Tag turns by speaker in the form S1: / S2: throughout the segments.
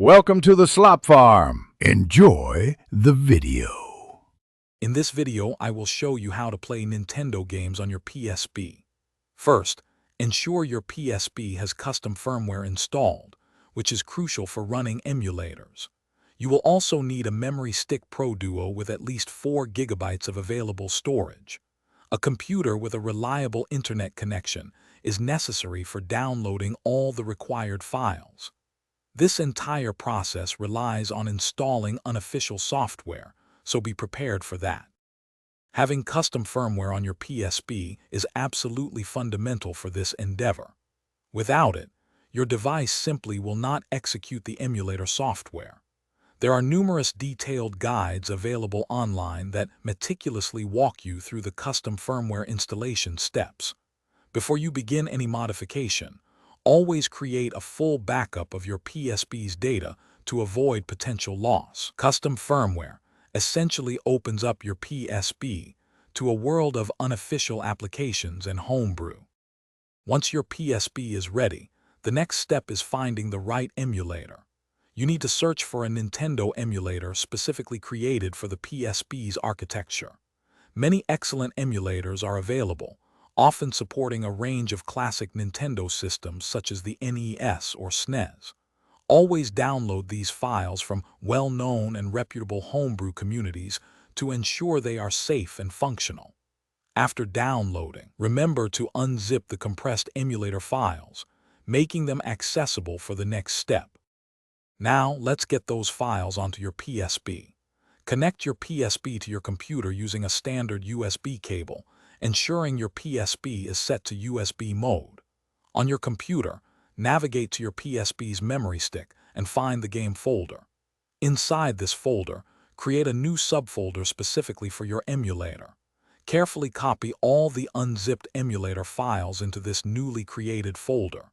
S1: Welcome to the Slop Farm. Enjoy the video.
S2: In this video, I will show you how to play Nintendo games on your PSP. First, ensure your PSP has custom firmware installed, which is crucial for running emulators. You will also need a Memory Stick Pro Duo with at least 4 GB of available storage. A computer with a reliable internet connection is necessary for downloading all the required files. This entire process relies on installing unofficial software, so be prepared for that. Having custom firmware on your PSP is absolutely fundamental for this endeavor. Without it, your device simply will not execute the emulator software. There are numerous detailed guides available online that meticulously walk you through the custom firmware installation steps. Before you begin any modification, always create a full backup of your PSP's data to avoid potential loss. Custom firmware essentially opens up your PSP to a world of unofficial applications and homebrew. Once your PSP is ready, the next step is finding the right emulator. You need to search for a Nintendo emulator specifically created for the PSP's architecture. Many excellent emulators are available, often supporting a range of classic Nintendo systems such as the NES or SNES. Always download these files from well-known and reputable homebrew communities to ensure they are safe and functional. After downloading, remember to unzip the compressed emulator files, making them accessible for the next step. Now, let's get those files onto your PSP. Connect your PSP to your computer using a standard USB cable, ensuring your PSP is set to USB mode. On your computer, navigate to your PSP's memory stick and find the game folder. Inside this folder, create a new subfolder specifically for your emulator. Carefully copy all the unzipped emulator files into this newly created folder.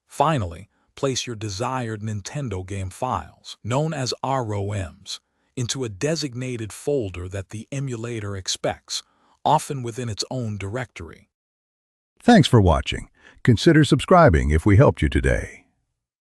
S2: Finally, place your desired Nintendo game files, known as ROMs, into a designated folder that the emulator expects, often within its own directory.
S1: Thanks for watching. Consider subscribing if we helped you today.